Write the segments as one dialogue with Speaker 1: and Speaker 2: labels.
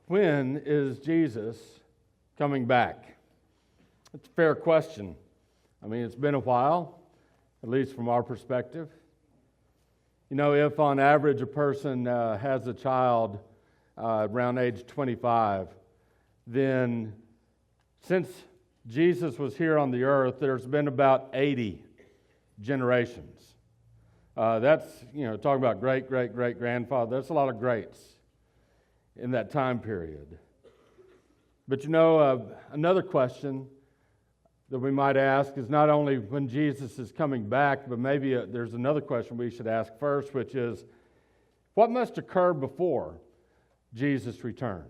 Speaker 1: When is Jesus coming back? It's a fair question. I mean, it's been a while, at least from our perspective. You know, if on average a person has a child around age 25, then since Jesus was here on the earth, there's been about 80 generations. That's, talking about great-great-great-grandfather, that's a lot of greats in that time period. But another question that we might ask is not only when Jesus is coming back, but maybe there's another question we should ask first, which is, what must occur before Jesus returns?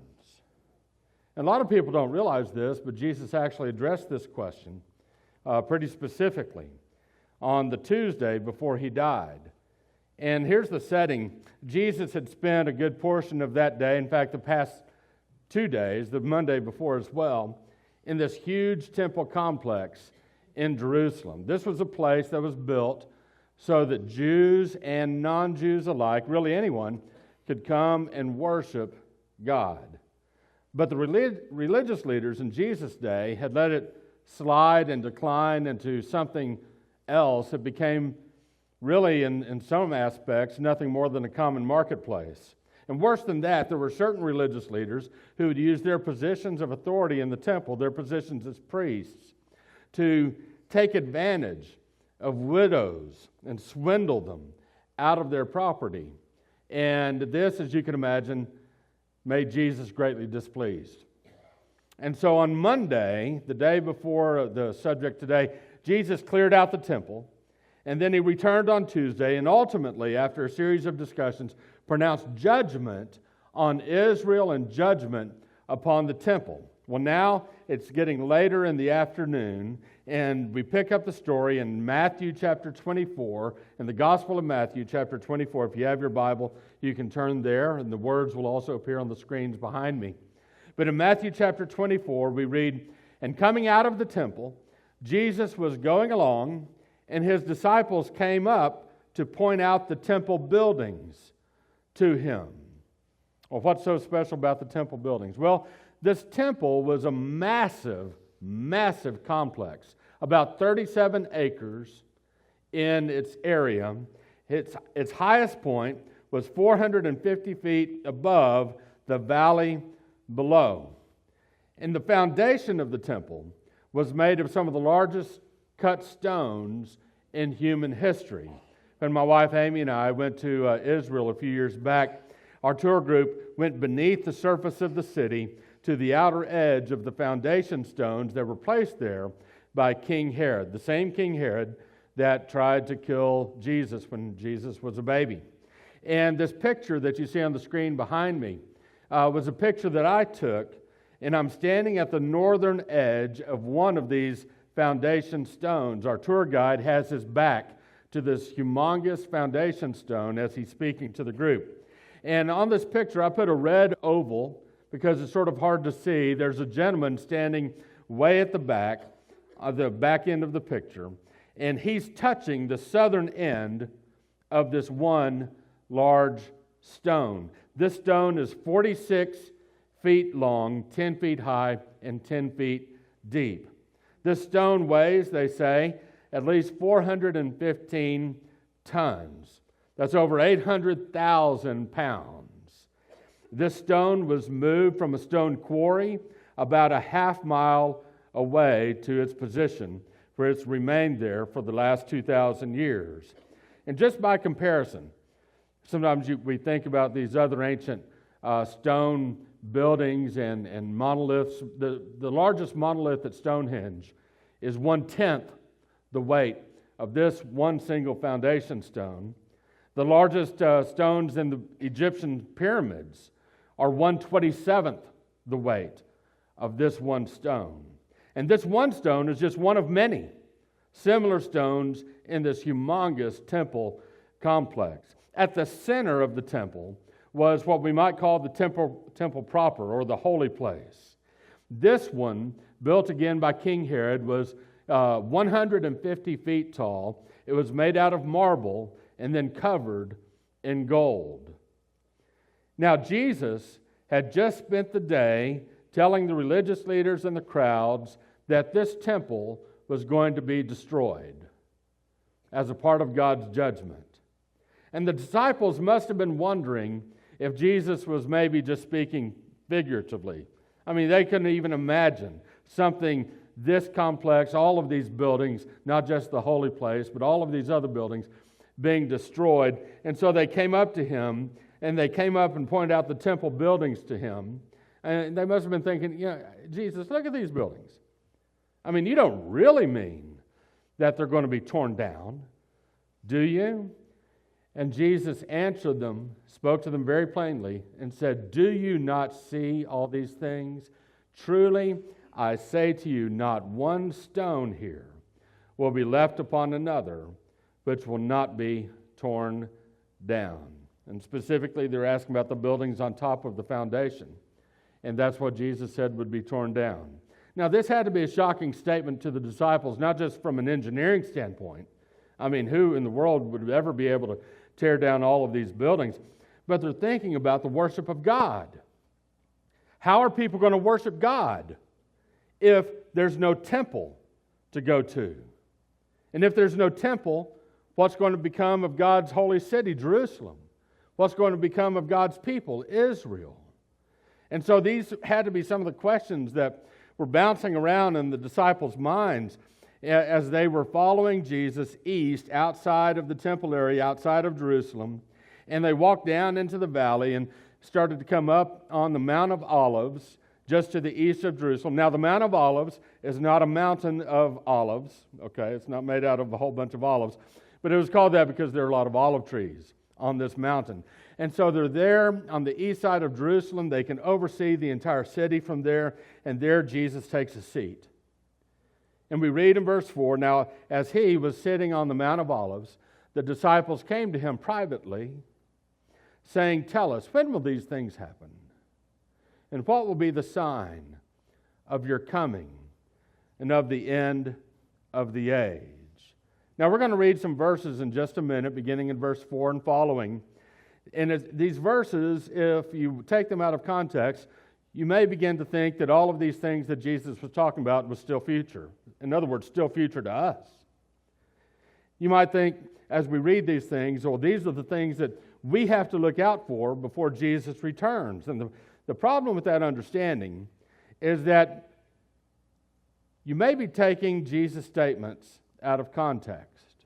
Speaker 1: And a lot of people don't realize this, but Jesus actually addressed this question pretty specifically on the Tuesday before he died. And here's the setting. Jesus had spent a good portion of that day, in fact, the past 2 days, the Monday before as well, in this huge temple complex in Jerusalem. This was a place that was built so that Jews and non-Jews alike, really anyone, could come and worship God. But the religious leaders in Jesus' day had let it slide and decline into something else. It became really, in some aspects, nothing more than a common marketplace. And worse than that, there were certain religious leaders who would use their positions of authority in the temple, their positions as priests, to take advantage of widows and swindle them out of their property. And this, as you can imagine, made Jesus greatly displeased. And so on Monday, the day before the subject today, Jesus cleared out the temple, and then he returned on Tuesday, and ultimately, after a series of discussions, pronounced judgment on Israel and judgment upon the temple. Well, now it's getting later in the afternoon, and we pick up the story in Matthew chapter 24, in the Gospel of Matthew chapter 24. If you have your Bible, you can turn there, and the words will also appear on the screens behind me. But in Matthew chapter 24, we read, "And coming out of the temple, Jesus was going along, and his disciples came up to point out the temple buildings to him." Well, what's so special about the temple buildings? Well, this temple was a massive, massive complex, about 37 acres in its area. Its highest point was 450 feet above the valley below. And the foundation of the temple was made of some of the largest cut stones in human history. When my wife Amy and I went to Israel a few years back, our tour group went beneath the surface of the city to the outer edge of the foundation stones that were placed there by King Herod, the same King Herod that tried to kill Jesus when Jesus was a baby. And this picture that you see on the screen behind me was a picture that I took, and I'm standing at the northern edge of one of these foundation stones. Our tour guide has his back to this humongous foundation stone as he's speaking to the group. And on this picture, I put a red oval because it's sort of hard to see. There's a gentleman standing way at the back end of the picture, and he's touching the southern end of this one large stone. This stone is 46 feet long, 10 feet high, and 10 feet deep. This stone weighs, they say, at least 415 tons. That's over 800,000 pounds. This stone was moved from a stone quarry about a half mile away to its position, where it's remained there for the last 2,000 years. And just by comparison, sometimes we think about these other ancient stone buildings and monoliths. The largest monolith at Stonehenge is 1/10 the weight of this one single foundation stone. The largest stones in the Egyptian pyramids are 1/27 the weight of this one stone. And this one stone is just one of many similar stones in this humongous temple complex. At the center of the temple was what we might call the temple proper, or the holy place. This one, built again by King Herod, was 150 feet tall. It was made out of marble and then covered in gold. Now, Jesus had just spent the day telling the religious leaders and the crowds that this temple was going to be destroyed as a part of God's judgment. And the disciples must have been wondering if Jesus was maybe just speaking figuratively. I mean, they couldn't even imagine something this complex, all of these buildings, not just the holy place, but all of these other buildings being destroyed. And so they came up to him, and they came up and pointed out the temple buildings to him. And they must have been thinking, Jesus, look at these buildings. I mean, you don't really mean that they're going to be torn down, do you? And Jesus answered them, spoke to them very plainly, and said, do you not see all these things? Truly, I say to you, not one stone here will be left upon another, which will not be torn down. And specifically, they're asking about the buildings on top of the foundation. And that's what Jesus said would be torn down. Now, this had to be a shocking statement to the disciples, not just from an engineering standpoint. I mean, who in the world would ever be able to tear down all of these buildings? But they're thinking about the worship of God. How are people going to worship God if there's no temple to go to? And if there's no temple, what's going to become of God's holy city, Jerusalem? What's going to become of God's people, Israel? And so these had to be some of the questions that were bouncing around in the disciples' minds as they were following Jesus east outside of the temple area, outside of Jerusalem. And they walked down into the valley and started to come up on the Mount of Olives, just to the east of Jerusalem. Now, the Mount of Olives is not a mountain of olives, okay? It's not made out of a whole bunch of olives. But it was called that because there are a lot of olive trees on this mountain. And so they're there on the east side of Jerusalem. They can oversee the entire city from there, and there Jesus takes a seat. And we read in verse 4, now, as he was sitting on the Mount of Olives, the disciples came to him privately, saying, tell us, when will these things happen? And what will be the sign of your coming and of the end of the age? Now, we're going to read some verses in just a minute, beginning in verse 4 and following. And these verses, if you take them out of context, you may begin to think that all of these things that Jesus was talking about was still future. In other words, still future to us. You might think, as we read these things, well, these are the things that we have to look out for before Jesus returns. And the problem with that understanding is that you may be taking Jesus' statements out of context,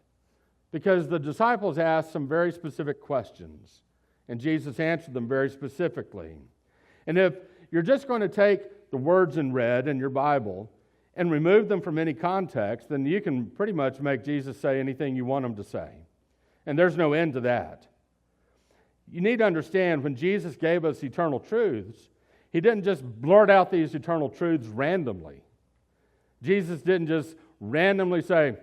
Speaker 1: because the disciples asked some very specific questions, and Jesus answered them very specifically. And if you're just going to take the words in red in your Bible and remove them from any context, then you can pretty much make Jesus say anything you want him to say. And there's no end to that. You need to understand, when Jesus gave us eternal truths, he didn't just blurt out these eternal truths randomly. Jesus didn't just randomly say,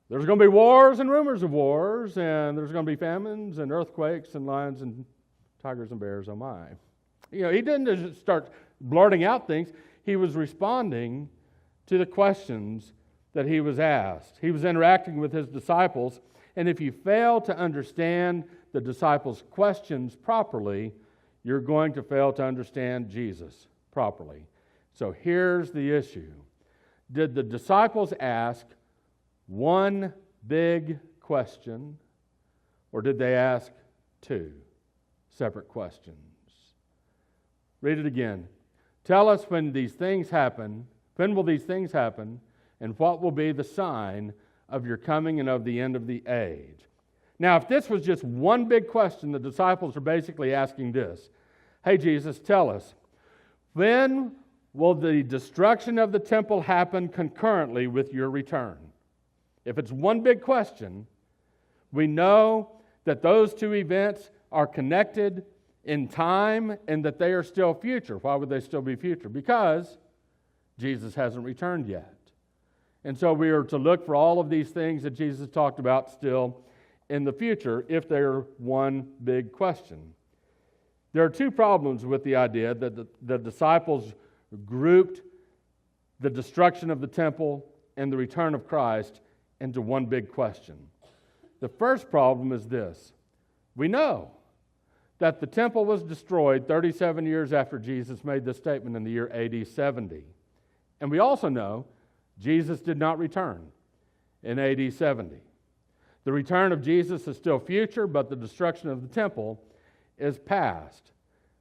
Speaker 1: there's going to be wars and rumors of wars, and there's going to be famines and earthquakes and lions and tigers and bears, oh my. He didn't just start blurting out things. He was responding to the questions that he was asked. He was interacting with his disciples, and if you fail to understand the disciples' questions properly, you're going to fail to understand Jesus properly. So here's the issue. Did the disciples ask one big question, or did they ask two separate questions? Read it again. Tell us when these things happen, when will these things happen, and what will be the sign of your coming and of the end of the age? Now, if this was just one big question, the disciples are basically asking this. Hey, Jesus, tell us, when will the destruction of the temple happen concurrently with your return? If it's one big question, we know that those two events are connected in time and that they are still future. Why would they still be future? Because Jesus hasn't returned yet. And so we are to look for all of these things that Jesus talked about still in the future if they're one big question. There are two problems with the idea that the disciples grouped the destruction of the temple and the return of Christ into one big question. The first problem is this. We know that the temple was destroyed 37 years after Jesus made this statement in the year AD 70. And we also know Jesus did not return in AD 70. The return of Jesus is still future, but the destruction of the temple is past.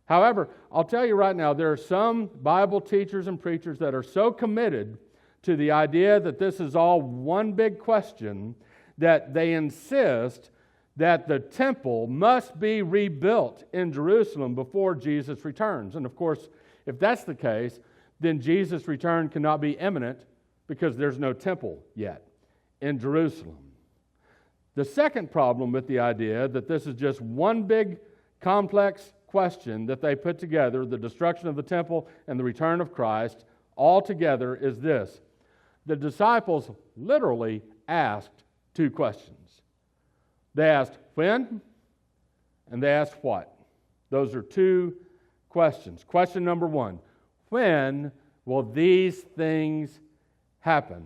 Speaker 1: However, I'll tell you right now, there are some Bible teachers and preachers that are so committed to the idea that this is all one big question that they insist that the temple must be rebuilt in Jerusalem before Jesus returns. And of course, if that's the case, then Jesus' return cannot be imminent because there's no temple yet in Jerusalem. The second problem with the idea that this is just one big complex question that they put together, the destruction of the temple and the return of Christ, all together is this. The disciples literally asked two questions. They asked when, and they asked what. Those are two questions. Question number one, when will these things happen?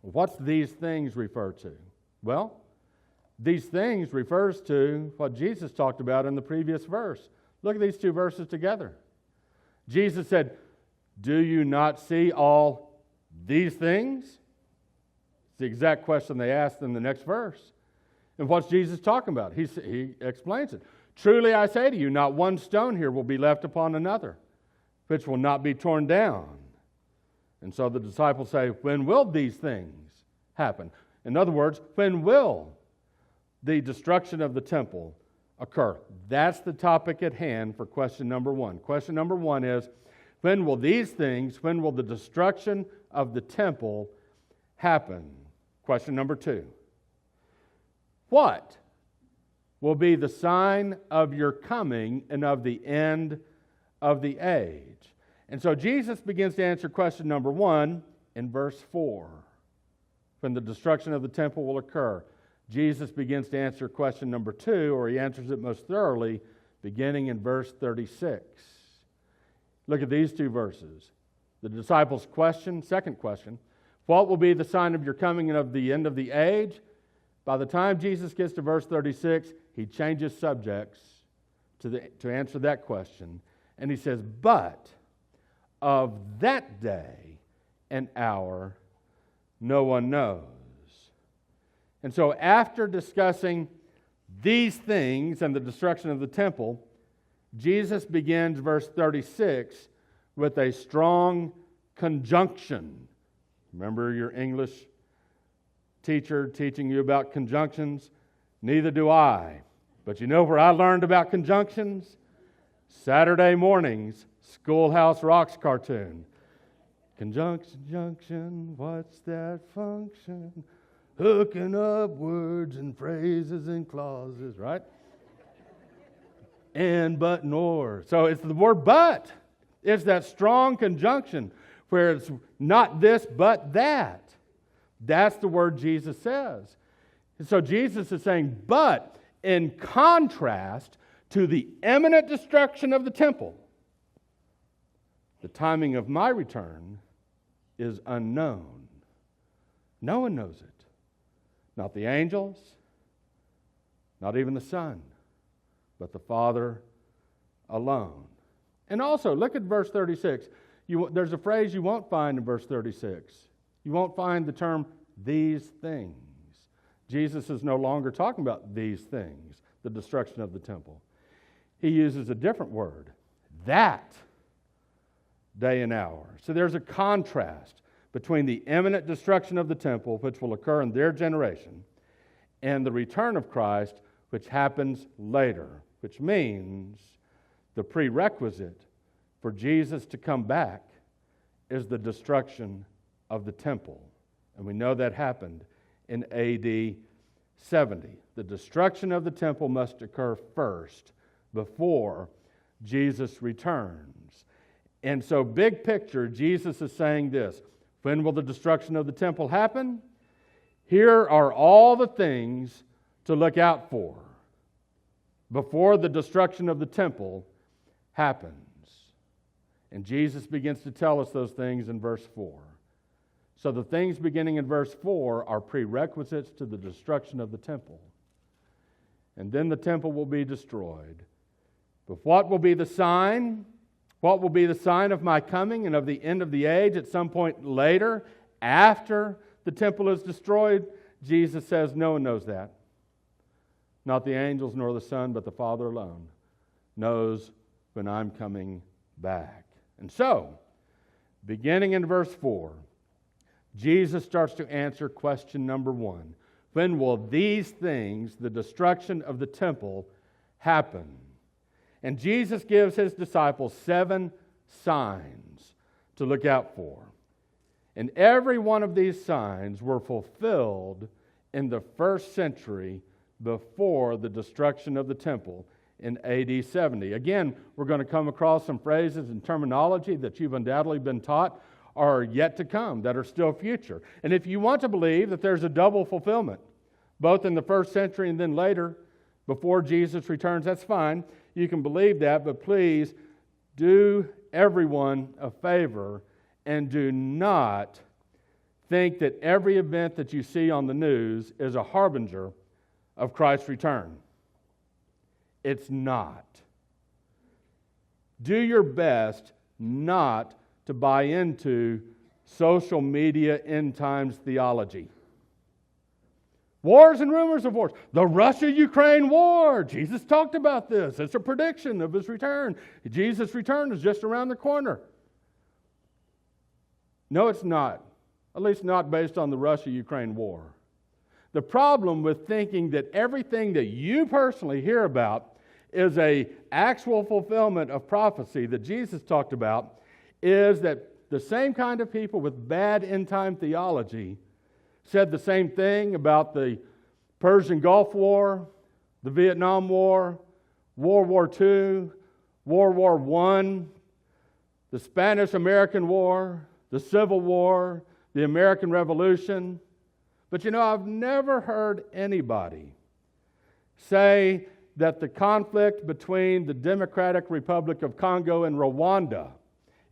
Speaker 1: What's these things refer to? Well, these things refers to what Jesus talked about in the previous verse. Look at these two verses together. Jesus said, "Do you not see all these things?" It's the exact question they asked in the next verse. And what's Jesus talking about? He explains it. "Truly I say to you, not one stone here will be left upon another, which will not be torn down." And so the disciples say, when will these things happen? In other words, when will the destruction of the temple occur? That's the topic at hand for question number one. Question number one is, when will these things, when will the destruction of the temple happen? Question number two, what will be the sign of your coming and of the end of the age? And so Jesus begins to answer question number one in verse 4. When the destruction of the temple will occur. Jesus begins to answer question number 2, or he answers it most thoroughly, beginning in verse 36. Look at these two verses. The disciples' question, second question, what will be the sign of your coming and of the end of the age? By the time Jesus gets to verse 36, he changes subjects to answer that question. And he says, but of that day and hour no one knows. And so after discussing these things and the destruction of the temple, Jesus begins verse 36 with a strong conjunction. Remember your English teacher teaching you about conjunctions? Neither do I. But you know where I learned about conjunctions? Saturday mornings, Schoolhouse Rock's cartoon. Conjunction, junction, what's that function? Hooking up words and phrases and clauses, right? And, but, nor. So it's the word but. It's that strong conjunction where it's not this but that. That's the word Jesus says. And so Jesus is saying, but in contrast to the imminent destruction of the temple, the timing of my return is unknown. No one knows it. Not the angels, not even the Son, but the Father alone. And also, look at verse 36. There's a phrase you won't find in verse 36. You won't find the term, these things. Jesus is no longer talking about these things, the destruction of the temple. He uses a different word, that day and hour. So there's a contrast between the imminent destruction of the temple, which will occur in their generation, and the return of Christ, which happens later, which means the prerequisite for Jesus to come back is the destruction of the temple. And we know that happened in AD 70. The destruction of the temple must occur first before Jesus returns. And so, big picture, Jesus is saying this. When will the destruction of the temple happen? Here are all the things to look out for before the destruction of the temple happens. And Jesus begins to tell us those things in verse 4. So the things beginning in verse 4 are prerequisites to the destruction of the temple. And then the temple will be destroyed. But what will be the sign? What will be the sign of my coming and of the end of the age at some point later, after the temple is destroyed? Jesus says no one knows that. Not the angels nor the Son, but the Father alone knows when I'm coming back. And so, beginning in verse 4, Jesus starts to answer question number 1. When will these things, the destruction of the temple, happen? And Jesus gives his disciples 7 signs to look out for. And every one of these signs were fulfilled in the first century before the destruction of the temple in AD 70. Again, we're going to come across some phrases and terminology that you've undoubtedly been taught are yet to come, that are still future. And if you want to believe that there's a double fulfillment, both in the first century and then later, before Jesus returns, that's fine. You can believe that, but please do everyone a favor and do not think that every event that you see on the news is a harbinger of Christ's return. It's not. Do your best not to buy into social media end times theology. Wars and rumors of wars. The Russia-Ukraine war. Jesus talked about this. It's a prediction of his return. Jesus' return is just around the corner. No, it's not. At least not based on the Russia-Ukraine war. The problem with thinking that everything that you personally hear about is an actual fulfillment of prophecy that Jesus talked about is that the same kind of people with bad end-time theology said the same thing about the Persian Gulf War, the Vietnam War, World War II, World War I, the Spanish-American War, the Civil War, the American Revolution. But you know, I've never heard anybody say that the conflict between the Democratic Republic of Congo and Rwanda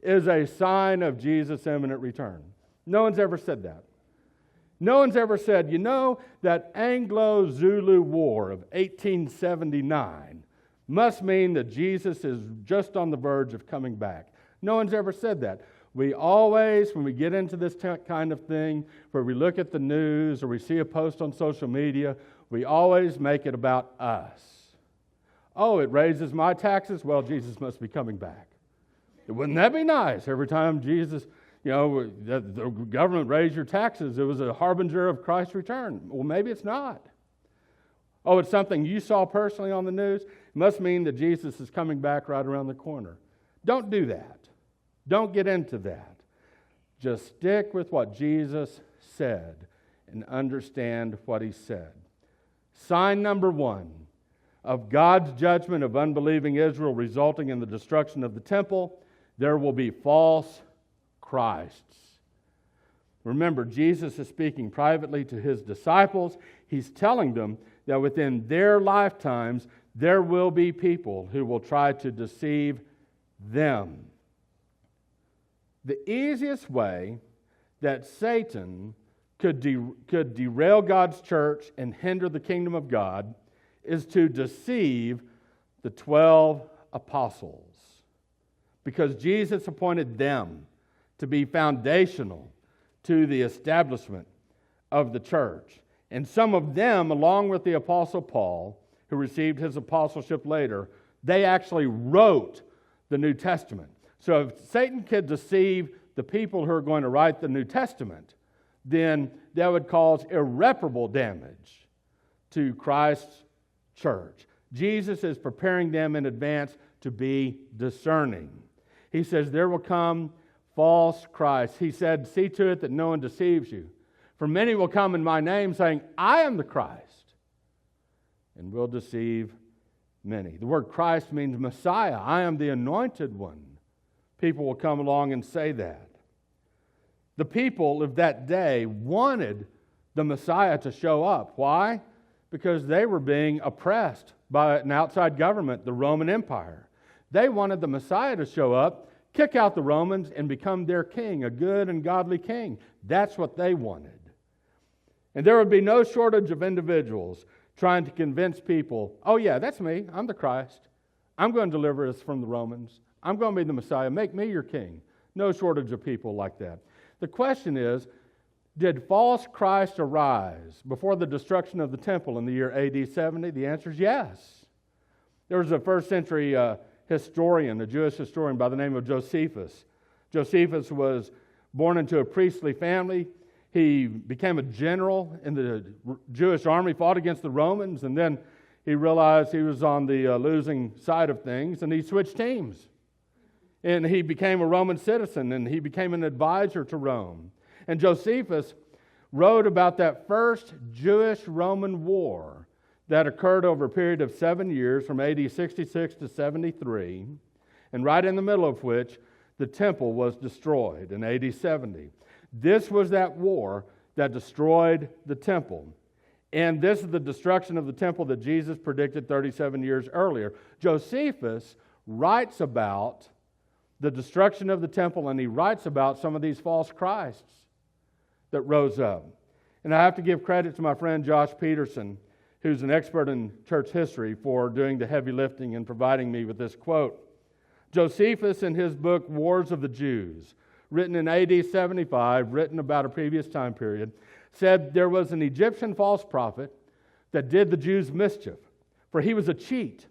Speaker 1: is a sign of Jesus' imminent return. No one's ever said that. No one's ever said, you know, that Anglo-Zulu War of 1879 must mean that Jesus is just on the verge of coming back. No one's ever said that. We always, when we get into this kind of thing, where we look at the news or we see a post on social media, we always make it about us. Oh, it raises my taxes? Well, Jesus must be coming back. Wouldn't that be nice? Every time Jesus, the government raised your taxes, it was a harbinger of Christ's return. Well, maybe it's not. Oh, it's something you saw personally on the news? It must mean that Jesus is coming back right around the corner. Don't do that. Don't get into that. Just stick with what Jesus said and understand what he said. Sign number 1 of God's judgment of unbelieving Israel resulting in the destruction of the temple, there will be false Christs. Remember, Jesus is speaking privately to his disciples. He's telling them that within their lifetimes, there will be people who will try to deceive them. The easiest way that Satan could derail God's church and hinder the kingdom of God is to deceive the 12 apostles. Because Jesus appointed them to be foundational to the establishment of the church. And some of them, along with the Apostle Paul, who received his apostleship later, they actually wrote the New Testament. So if Satan could deceive the people who are going to write the New Testament, then that would cause irreparable damage to Christ's church. Jesus is preparing them in advance to be discerning. He says there will come false Christ. He said, see to it that no one deceives you. For many will come in my name saying, I am the Christ, and will deceive many. The word Christ means Messiah. I am the anointed one. People will come along and say that. The people of that day wanted the Messiah to show up. Why? Because they were being oppressed by an outside government, the Roman Empire. They wanted the Messiah to show up, kick out the Romans, and become their king, a good and godly king. That's what they wanted. And there would be no shortage of individuals trying to convince people, oh yeah, that's me, I'm the Christ. I'm going to deliver us from the Romans. I'm going to be the Messiah. Make me your king. No shortage of people like that. The question is, did false Christ arise before the destruction of the temple in the year AD 70? The answer is yes. There was a first century historian, a Jewish historian by the name of Josephus. Josephus was born into a priestly family. He became a general in the Jewish army, fought against the Romans, and then he realized he was on the losing side of things, and he switched teams. And he became a Roman citizen, and he became an advisor to Rome. And Josephus wrote about that first Jewish-Roman war that occurred over a period of 7 years from AD 66 to 73, and right in the middle of which the temple was destroyed in AD 70. This was that war that destroyed the temple. And this is the destruction of the temple that Jesus predicted 37 years earlier. Josephus writes about the destruction of the temple, and he writes about some of these false Christs that rose up. And I have to give credit to my friend Josh Peterson, who's an expert in church history, for doing the heavy lifting and providing me with this quote. Josephus, in his book Wars of the Jews, written in AD 75, written about a previous time period, said there was an Egyptian false prophet that did the Jews mischief, for he was a cheat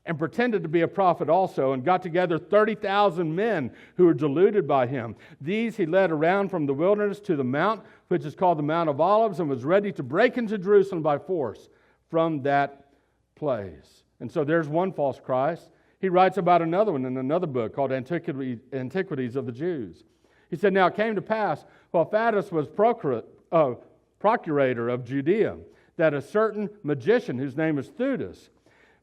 Speaker 1: and pretended to be a prophet also, and got together 30,000 men who were deluded by him. These he led around from the wilderness to the mount, which is called the Mount of Olives, and was ready to break into Jerusalem by force from that place. And so there's one false Christ. He writes about another one in another book called Antiquities of the Jews. He said, now it came to pass, while Thaddeus was procurator of Judea, that a certain magician, whose name is Theudas,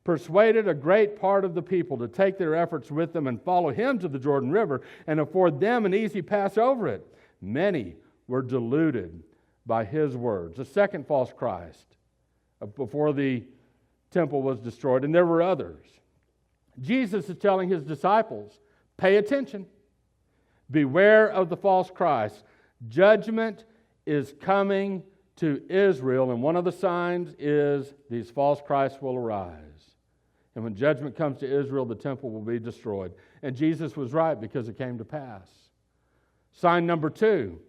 Speaker 1: persuaded a great part of the people to take their efforts with them and follow him to the Jordan River and afford them an easy pass over it. Many were deluded by his words. The second false Christ before the temple was destroyed, and there were others. Jesus is telling his disciples, pay attention. Beware of the false Christ. Judgment is coming to Israel, and one of the signs is these false Christs will arise. And when judgment comes to Israel, the temple will be destroyed. And Jesus was right because it came to pass. Sign number 2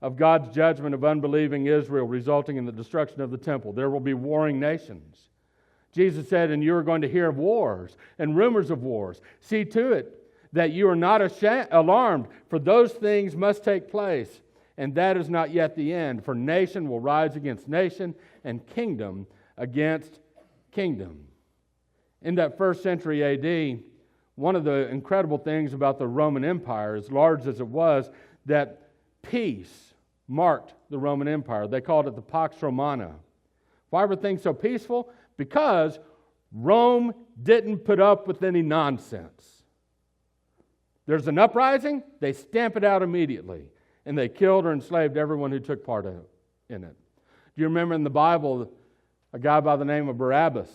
Speaker 1: of God's judgment of unbelieving Israel resulting in the destruction of the temple. There will be warring nations. Jesus said, and you are going to hear of wars and rumors of wars. See to it that you are not alarmed, for those things must take place. And that is not yet the end, for nation will rise against nation and kingdom against kingdom. In that first century AD, one of the incredible things about the Roman Empire, as large as it was, that peace marked the Roman Empire. They called it the Pax Romana. Why were things so peaceful? Because Rome didn't put up with any nonsense. There's an uprising, they stamp it out immediately, and they killed or enslaved everyone who took part in it. Do you remember in the Bible a guy by the name of Barabbas?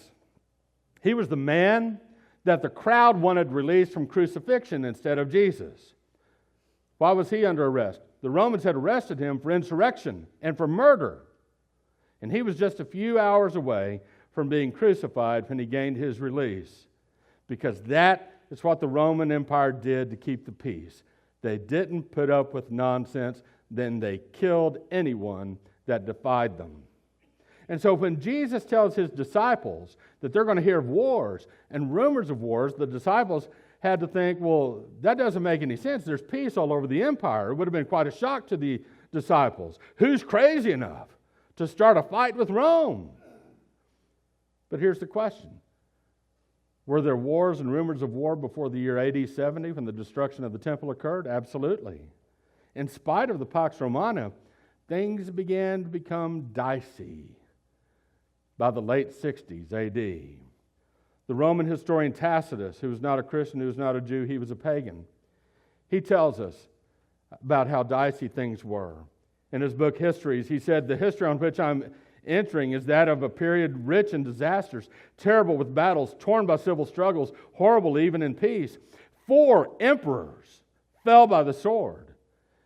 Speaker 1: He was the man that the crowd wanted released from crucifixion instead of Jesus. Why was he under arrest? The Romans had arrested him for insurrection and for murder. And he was just a few hours away from being crucified when he gained his release. Because that is what the Roman Empire did to keep the peace. They didn't put up with nonsense, then they killed anyone that defied them. And so when Jesus tells his disciples that they're going to hear of wars and rumors of wars, the disciples had to think, well, that doesn't make any sense. There's peace all over the empire. It would have been quite a shock to the disciples. Who's crazy enough to start a fight with Rome? But here's the question. Were there wars and rumors of war before the year AD 70 when the destruction of the temple occurred? Absolutely. In spite of the Pax Romana, things began to become dicey by the late 60s AD. The Roman historian Tacitus, who was not a Christian, who was not a Jew, he was a pagan. He tells us about how dicey things were. In his book Histories, he said, the history on which I'm entering is that of a period rich in disasters, terrible with battles, torn by civil struggles, horrible even in peace. 4 emperors fell by the sword.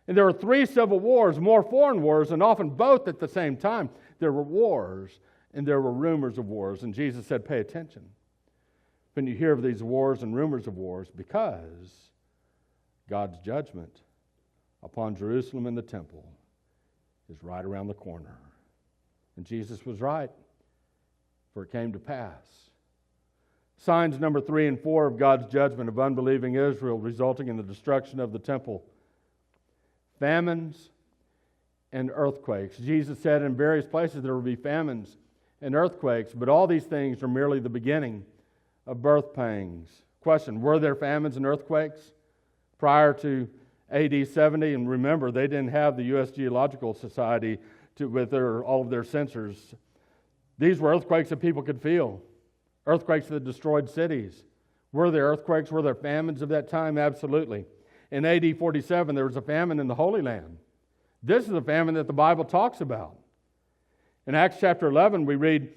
Speaker 1: And there were 3 civil wars, more foreign wars, and often both at the same time. There were wars and there were rumors of wars. And Jesus said, pay attention. when you hear of these wars and rumors of wars, because God's judgment upon Jerusalem and the temple is right around the corner. And Jesus was right, for it came to pass. Signs number 3 and 4 of God's judgment of unbelieving Israel, resulting in the destruction of the temple. Famines and earthquakes. Jesus said in various places there will be famines and earthquakes, but all these things are merely the beginning of birth pangs. Question, were there famines and earthquakes prior to AD 70? And remember, they didn't have the U.S. Geological Society with all of their sensors. These were earthquakes that people could feel. Earthquakes that destroyed cities. Were there earthquakes? Were there famines of that time? Absolutely. In AD 47, there was a famine in the Holy Land. This is the famine that the Bible talks about. In Acts chapter 11, we read,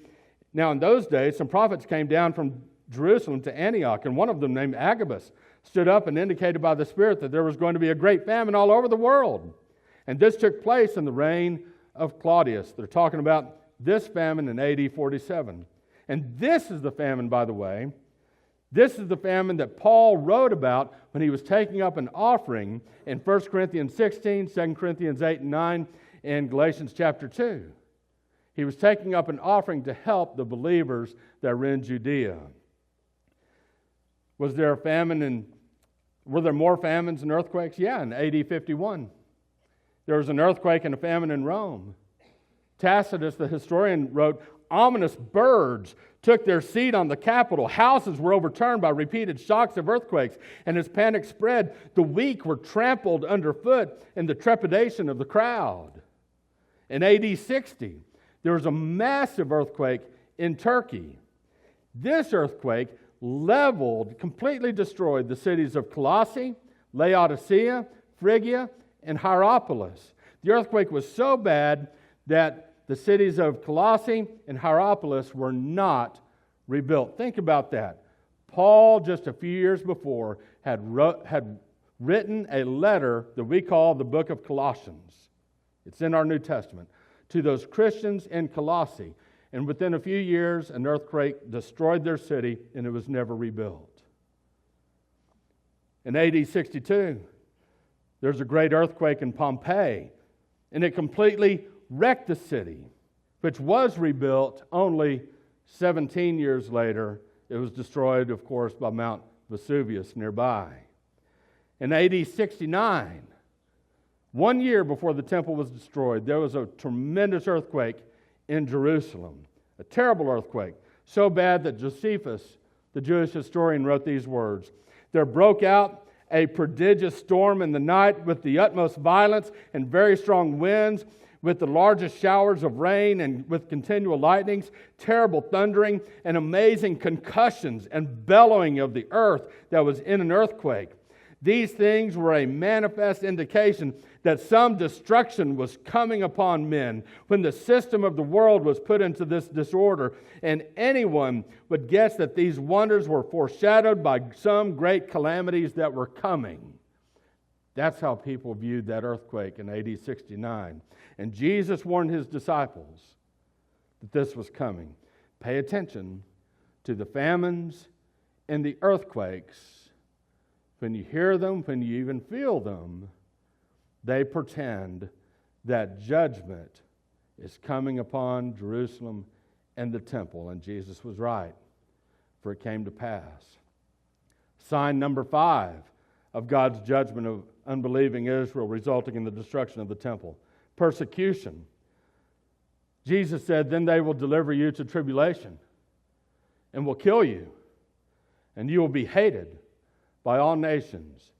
Speaker 1: "Now in those days, some prophets came down from Jerusalem to Antioch, and one of them, named Agabus, stood up and indicated by the Spirit that there was going to be a great famine all over the world. And this took place in the reign of Claudius." They're talking about this famine in AD 47. And this is the famine, by the way. This is the famine that Paul wrote about when he was taking up an offering in 1 Corinthians 16, 2 Corinthians 8 and 9, and Galatians chapter 2. He was taking up an offering to help the believers that were in Judea. Was there a famine and were there more famines and earthquakes? Yeah, in AD 51. There was an earthquake and a famine in Rome. Tacitus, the historian, wrote, "Ominous birds took their seat on the Capitol. Houses were overturned by repeated shocks of earthquakes, and as panic spread, the weak were trampled underfoot in the trepidation of the crowd." In AD 60, there was a massive earthquake in Turkey. This earthquake leveled, completely destroyed the cities of Colossae, Laodicea, Phrygia, and Hierapolis. The earthquake was so bad that the cities of Colossae and Hierapolis were not rebuilt. Think about that. Paul, just a few years before, had written a letter that we call the book of Colossians. It's in our New Testament, to those Christians in Colossae. And within a few years, an earthquake destroyed their city, and it was never rebuilt. In AD 62, there's a great earthquake in Pompeii, and it completely wrecked the city, which was rebuilt only 17 years later. It was destroyed, of course, by Mount Vesuvius nearby. In AD 69, 1 year before the temple was destroyed, there was a tremendous earthquake in Jerusalem. A terrible earthquake, so bad that Josephus, the Jewish historian, wrote these words: "There broke out a prodigious storm in the night with the utmost violence and very strong winds, with the largest showers of rain and with continual lightnings, terrible thundering, and amazing concussions and bellowing of the earth that was in an earthquake. These things were a manifest indication that some destruction was coming upon men when the system of the world was put into this disorder, and anyone would guess that these wonders were foreshadowed by some great calamities that were coming." That's how people viewed that earthquake in AD 69. And Jesus warned his disciples that this was coming. Pay attention to the famines and the earthquakes. When you hear them, when you even feel them, they pretend that judgment is coming upon Jerusalem and the temple. And Jesus was right, for it came to pass. Sign number 5 of God's judgment of unbelieving Israel, resulting in the destruction of the temple: persecution. Jesus said, "Then they will deliver you to tribulation and will kill you, and you will be hated by all nations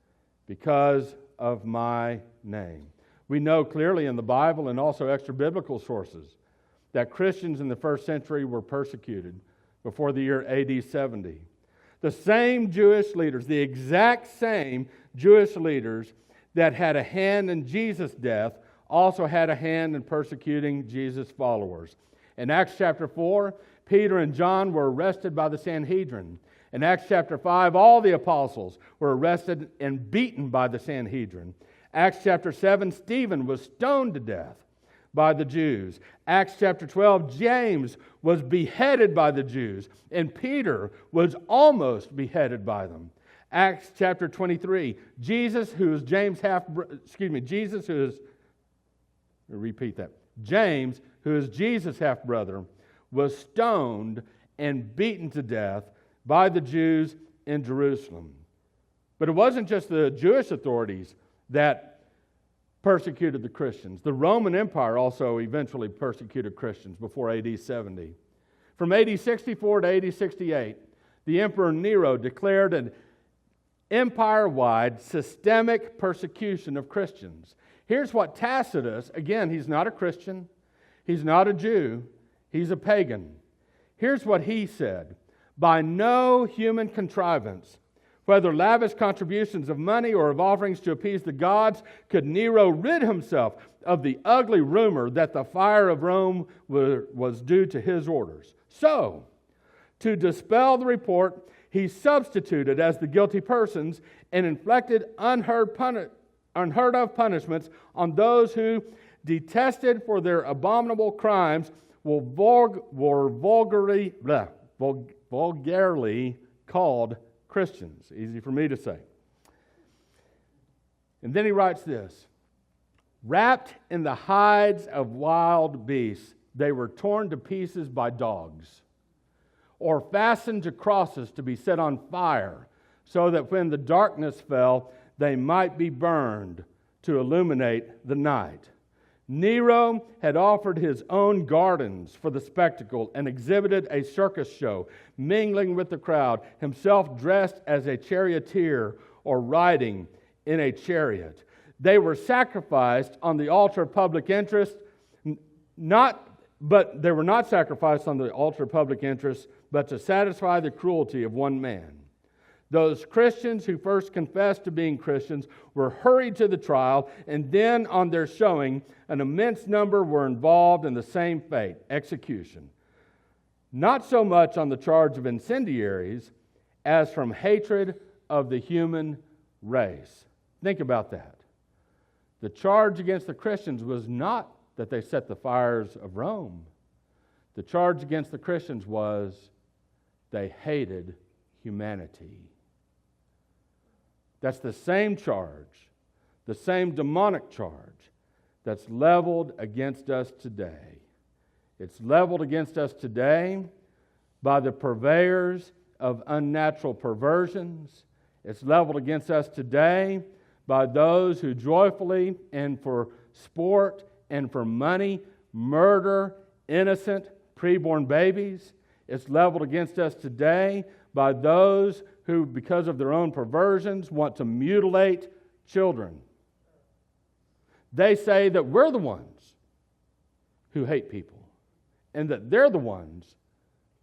Speaker 1: because of my name." We know clearly in the Bible and also extra-biblical sources that Christians in the first century were persecuted before the year AD 70. The same Jewish leaders, the exact same Jewish leaders that had a hand in Jesus' death, also had a hand in persecuting Jesus' followers. In Acts chapter 4, Peter and John were arrested by the Sanhedrin. In Acts chapter 5, all the apostles were arrested and beaten by the Sanhedrin. Acts chapter 7, Stephen was stoned to death. by the Jews. Acts chapter 12, James was beheaded by the Jews, and Peter was almost beheaded by them. Acts chapter 23, James, who is Jesus' half-brother, was stoned and beaten to death by the Jews in Jerusalem. But it wasn't just the Jewish authorities that persecuted the Christians. The Roman Empire also eventually persecuted Christians before AD 70. From AD 64 to AD 68, the Emperor Nero declared an empire-wide systemic persecution of Christians. Here's what Tacitus, again, he's not a Christian, he's not a Jew, he's a pagan. Here's what he said: by no human contrivance, whether lavish contributions of money or of offerings to appease the gods, could Nero rid himself of the ugly rumor that the fire of Rome was due to his orders. So, to dispel the report, he substituted as the guilty persons and inflicted unheard of punishments on those who, detested for their abominable crimes, were vulgarly called Christians. Easy for me to say. And then he writes this: wrapped in the hides of wild beasts, they were torn to pieces by dogs, or fastened to crosses to be set on fire, so that when the darkness fell, they might be burned to illuminate the night. Nero had offered his own gardens for the spectacle and exhibited a circus show, mingling with the crowd, himself dressed as a charioteer or riding in a chariot. They were sacrificed on the altar of public interest, but to satisfy the cruelty of one man. Those Christians who first confessed to being Christians were hurried to the trial, and then on their showing, an immense number were involved in the same fate, execution. Not so much on the charge of incendiaries as from hatred of the human race. Think about that. The charge against the Christians was not that they set the fires of Rome. The charge against the Christians was they hated humanity. That's the same charge, the same demonic charge that's leveled against us today. It's leveled against us today by the purveyors of unnatural perversions. It's leveled against us today by those who joyfully and for sport and for money murder innocent preborn babies. It's leveled against us today by those who, because of their own perversions, want to mutilate children. They say that we're the ones who hate people and that they're the ones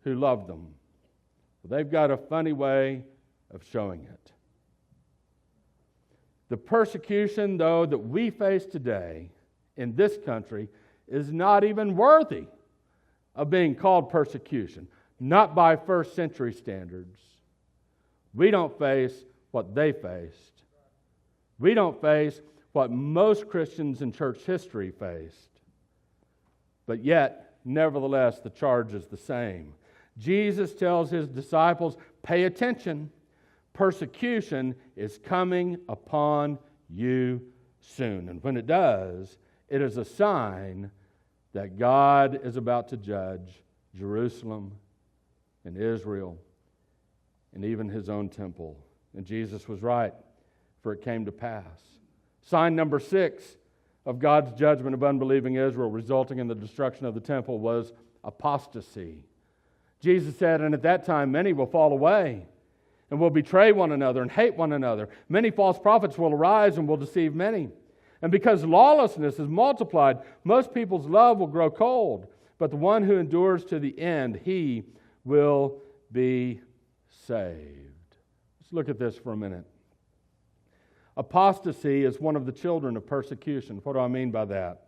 Speaker 1: who love them. Well, they've got a funny way of showing it. The persecution, though, that we face today in this country is not even worthy of being called persecution, not by first century standards. We don't face what they faced. We don't face what most Christians in church history faced. But yet, nevertheless, the charge is the same. Jesus tells his disciples, pay attention. Persecution is coming upon you soon. And when it does, it is a sign that God is about to judge Jerusalem and Israel and even his own temple. And Jesus was right, for it came to pass. Sign number 6 of God's judgment of unbelieving Israel, resulting in the destruction of the temple, was apostasy. Jesus said, and at that time many will fall away and will betray one another and hate one another. Many false prophets will arise and will deceive many. And because lawlessness is multiplied, most people's love will grow cold. But the one who endures to the end, he will be saved. Let's look at this for a minute. Apostasy is one of the children of persecution. What do I mean by that?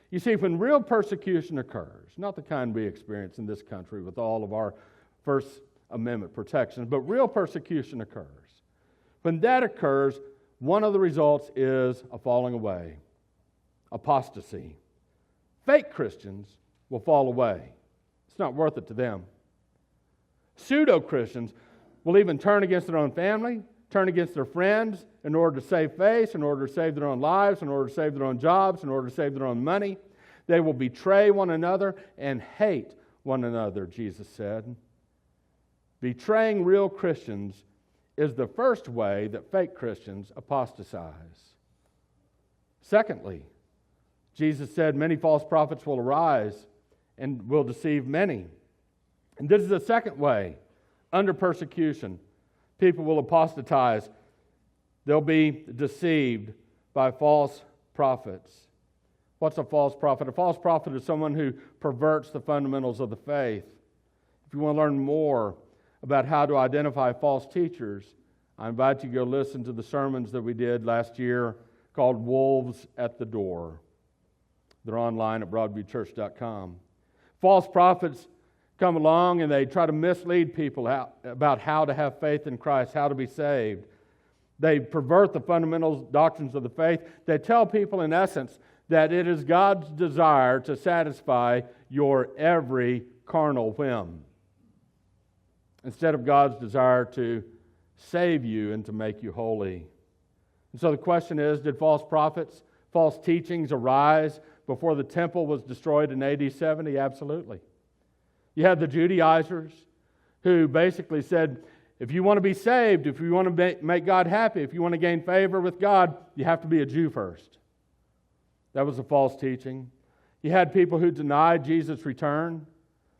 Speaker 1: You see, when real persecution occurs, not the kind we experience in this country with all of our First Amendment protections, but real persecution occurs. When that occurs, one of the results is a falling away, apostasy. fake Christians will fall away. It's not worth it to them. Pseudo-Christians will even turn against their own family, turn against their friends in order to save face, in order to save their own lives, in order to save their own jobs, in order to save their own money. They will betray one another and hate one another, Jesus said. Betraying real Christians is the first way that fake Christians apostatize. Secondly, Jesus said many false prophets will arise and will deceive many. And this is the second way. Under persecution, people will apostatize. They'll be deceived by false prophets. What's a false prophet? A false prophet is someone who perverts the fundamentals of the faith. If you want to learn more about how to identify false teachers, I invite you to go listen to the sermons that we did last year called Wolves at the Door. They're online at broadviewchurch.com. False prophets come along and they try to mislead people about how to have faith in Christ, how to be saved. They pervert the fundamental doctrines of the faith. They tell people, in essence, that it is God's desire to satisfy your every carnal whim, instead of God's desire to save you and to make you holy. And so the question is, did false prophets, false teachings arise before the temple was destroyed in AD 70? Absolutely. You had the Judaizers who basically said, if you want to be saved, if you want to make God happy, if you want to gain favor with God, you have to be a Jew first. That was a false teaching. You had people who denied Jesus' return.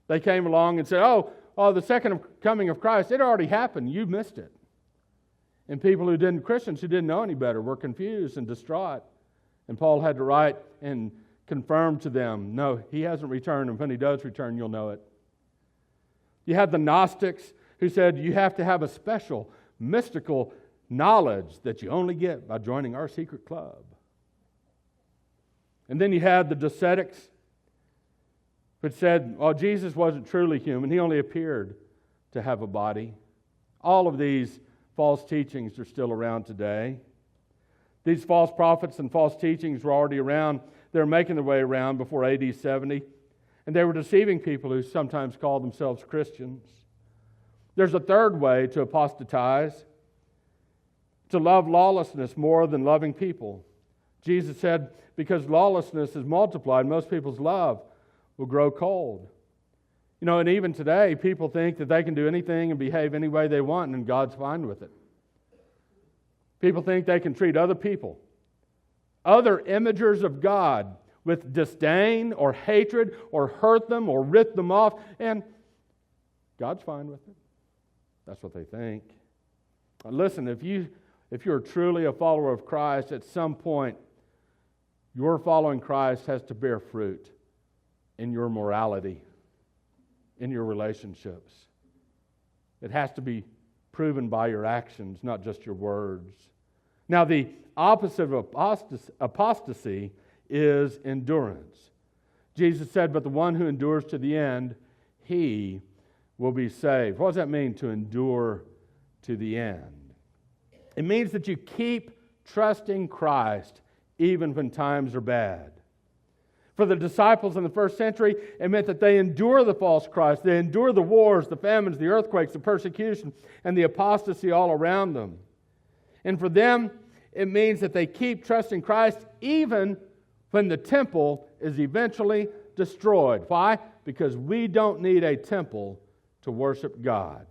Speaker 1: They came along and said, oh, the second coming of Christ, it already happened. You missed it. And people Christians who didn't know any better, were confused and distraught. And Paul had to write and confirm to them, no, he hasn't returned, and when he does return, you'll know it. You had the Gnostics who said you have to have a special, mystical knowledge that you only get by joining our secret club. And then you had the Docetics, which said, well, Jesus wasn't truly human. He only appeared to have a body. All of these false teachings are still around today. These false prophets and false teachings were already around. They were making their way around before AD 70. And they were deceiving people who sometimes called themselves Christians. There's a third way to apostatize: to love lawlessness more than loving people. Jesus said, because lawlessness is multiplied, most people's love will grow cold. You know, and even today, people think that they can do anything and behave any way they want, and God's fine with it. People think they can treat other people, other imagers of God, with disdain or hatred, or hurt them or rip them off, and God's fine with it. That's what they think. Listen, if you're truly a follower of Christ, at some point, your following Christ has to bear fruit in your morality, in your relationships. It has to be proven by your actions, not just your words. Now, the opposite of apostasy is endurance. Jesus said, but the one who endures to the end, he will be saved. What does that mean, to endure to the end? It means that you keep trusting Christ even when times are bad. For the disciples in the first century, it meant that they endure the false Christ. They endure the wars, the famines, the earthquakes, the persecution, and the apostasy all around them. And for them, it means that they keep trusting Christ even when the temple is eventually destroyed. Why? Because we don't need a temple to worship God.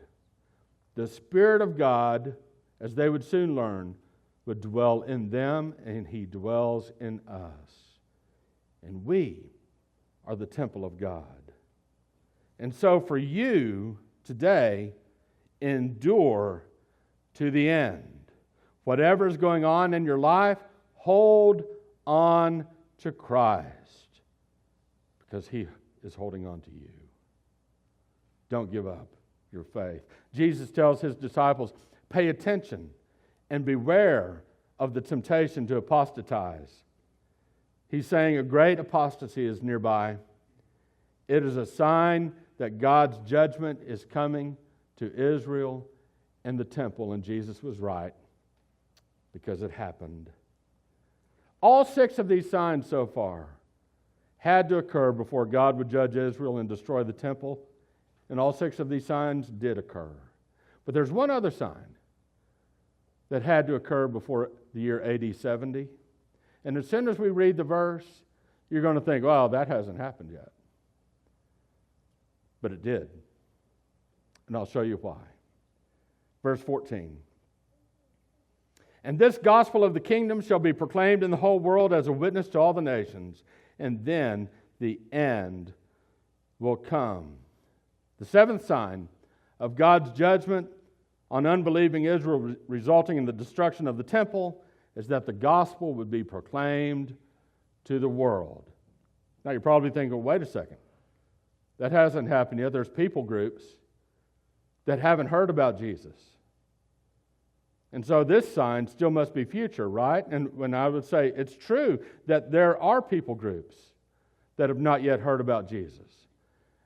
Speaker 1: The Spirit of God, as they would soon learn, would dwell in them, and He dwells in us. And we are the temple of God. And so for you today, endure to the end. Whatever is going on in your life, hold on to Christ, because He is holding on to you. Don't give up your faith. Jesus tells His disciples, pay attention and beware of the temptation to apostatize. He's saying a great apostasy is nearby. It is a sign that God's judgment is coming to Israel and the temple, and Jesus was right, because it happened. All 6 of these signs so far had to occur before God would judge Israel and destroy the temple. And all 6 of these signs did occur. But there's one other sign that had to occur before the year AD 70. And as soon as we read the verse, you're going to think, well, that hasn't happened yet. But it did. And I'll show you why. Verse 14. And this gospel of the kingdom shall be proclaimed in the whole world as a witness to all the nations, and then the end will come. The 7th sign of God's judgment on unbelieving Israel, resulting in the destruction of the temple, is that the gospel would be proclaimed to the world. Now you're probably thinking, wait a second. That hasn't happened yet. There's people groups that haven't heard about Jesus. And so this sign still must be future, right? And when I would say it's true that there are people groups that have not yet heard about Jesus.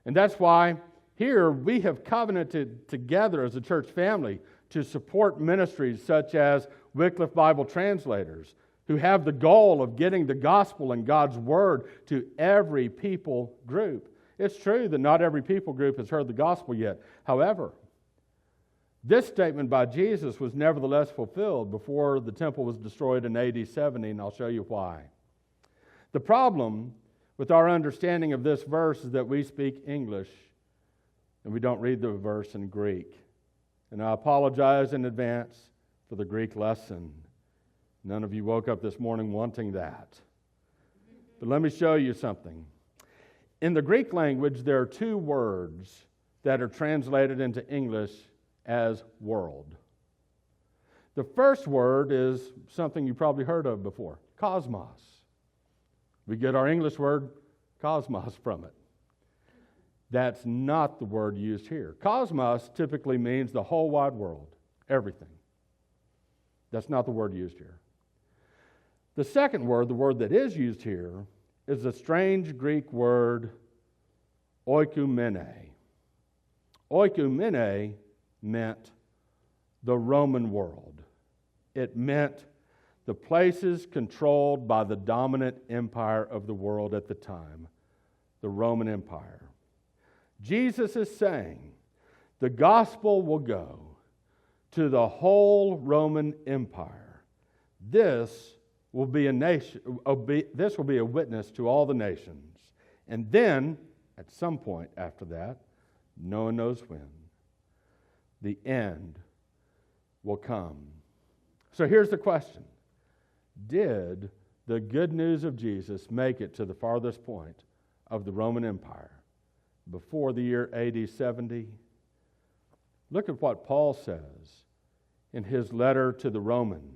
Speaker 1: And that's why here we have covenanted together as a church family to support ministries such as Wycliffe Bible Translators, who have the goal of getting the gospel and God's word to every people group. It's true that not every people group has heard the gospel yet. However, this statement by Jesus was nevertheless fulfilled before the temple was destroyed in AD 70, and I'll show you why. The problem with our understanding of this verse is that we speak English and we don't read the verse in Greek. And I apologize in advance for the Greek lesson. None of you woke up this morning wanting that. But let me show you something. In the Greek language, there are 2 words that are translated into English as world. The first word is something you probably heard of before, cosmos. We get our English word cosmos from it. That's not the word used here. Cosmos typically means the whole wide world, everything. That's not the word used here. The second word, the word that is used here, is a strange Greek word, oikumene. Oikumene meant the Roman world. It meant the places controlled by the dominant empire of the world at the time, the Roman Empire. Jesus is saying the gospel will go to the whole Roman Empire. This will be this will be a witness to all the nations. And then, at some point after that, no one knows when, the end will come. So here's the question. Did the good news of Jesus make it to the farthest point of the Roman Empire before the year AD 70? Look at what Paul says in his letter to the Romans.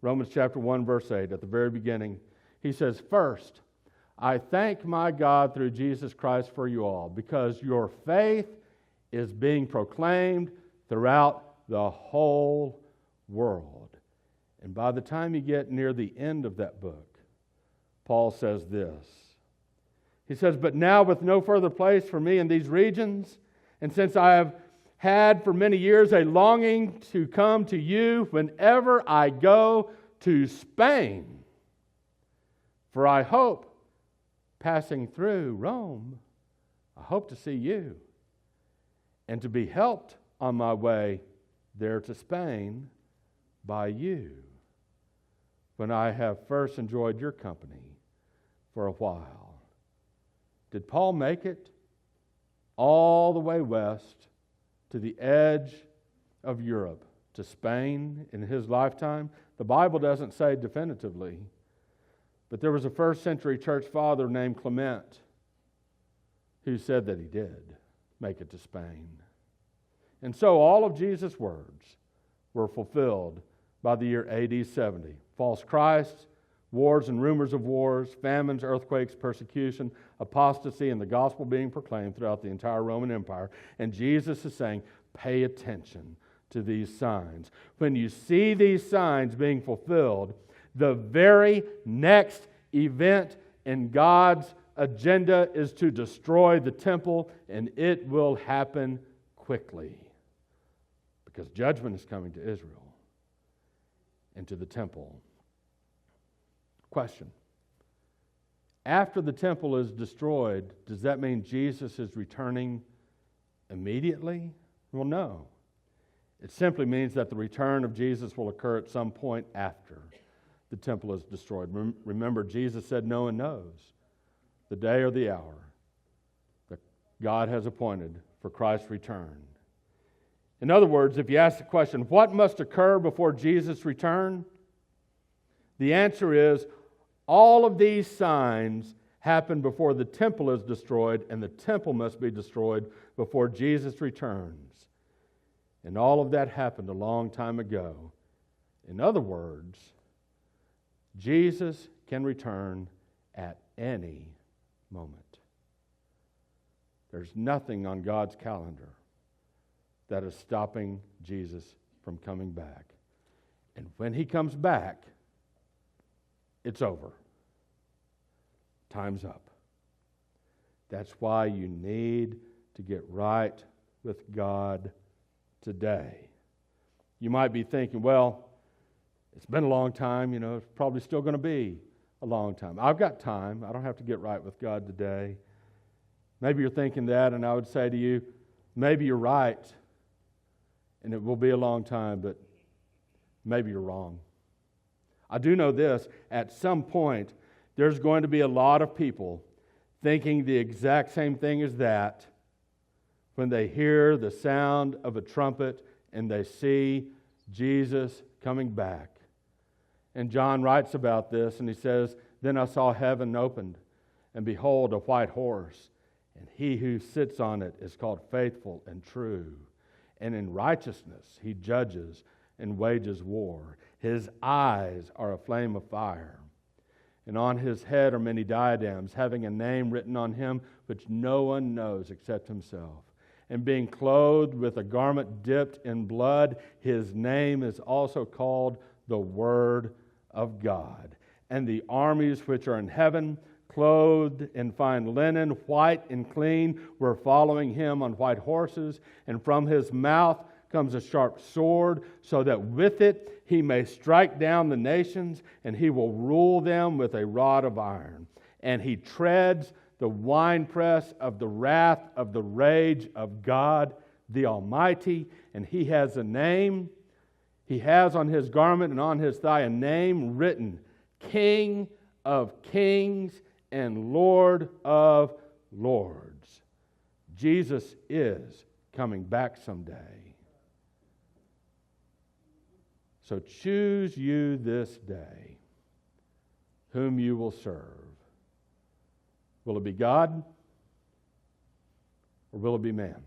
Speaker 1: Romans chapter 1, verse 8, at the very beginning, he says, "First, I thank my God through Jesus Christ for you all, because your faith is being proclaimed throughout the whole world." And by the time you get near the end of that book, Paul says this. He says, "But now with no further place for me in these regions, and since I have had for many years a longing to come to you whenever I go to Spain, for I hope, passing through Rome, I hope to see you, and to be helped on my way there to Spain by you, when I have first enjoyed your company for a while." Did Paul make it all the way west to the edge of Europe, to Spain in his lifetime? The Bible doesn't say definitively, but there was a first century church father named Clement who said that he did make it to Spain. And so all of Jesus' words were fulfilled by the year AD 70. False Christs, wars and rumors of wars, famines, earthquakes, persecution, apostasy, and the gospel being proclaimed throughout the entire Roman Empire. And Jesus is saying, pay attention to these signs. When you see these signs being fulfilled, the very next event in God's agenda is to destroy the temple, and it will happen quickly, because judgment is coming to Israel and to the temple. Question. After the temple is destroyed, does that mean Jesus is returning immediately? Well, no. It simply means that the return of Jesus will occur at some point after the temple is destroyed. Remember, Jesus said no one knows the day or the hour that God has appointed for Christ's return. In other words, if you ask the question, what must occur before Jesus' return? The answer is, all of these signs happen before the temple is destroyed, and the temple must be destroyed before Jesus returns. And all of that happened a long time ago. In other words, Jesus can return at any moment. There's nothing on God's calendar that is stopping Jesus from coming back. And when he comes back, it's over. Time's up. That's why you need to get right with God today. You might be thinking, well, it's been a long time, it's probably still going to be a long time. I've got time. I don't have to get right with God today. Maybe you're thinking that, and I would say to you, maybe you're right, and it will be a long time, but maybe you're wrong. I do know this, at some point, there's going to be a lot of people thinking the exact same thing as that when they hear the sound of a trumpet and they see Jesus coming back. And John writes about this, and he says, "Then I saw heaven opened, and behold, a white horse, and he who sits on it is called Faithful and True. And in righteousness he judges and wages war. His eyes are a flame of fire. And on his head are many diadems, having a name written on him which no one knows except himself. And being clothed with a garment dipped in blood, his name is also called the Word of God. And the armies which are in heaven, clothed in fine linen, white and clean, were following him on white horses. And from his mouth comes a sharp sword, so that with it he may strike down the nations, and he will rule them with a rod of iron. And he treads the winepress of the wrath of the rage of God the Almighty. And he has a name. He has on his garment and on his thigh a name written, King of Kings and Lord of Lords. Jesus is coming back someday. So choose you this day whom you will serve. Will it be God or will it be man?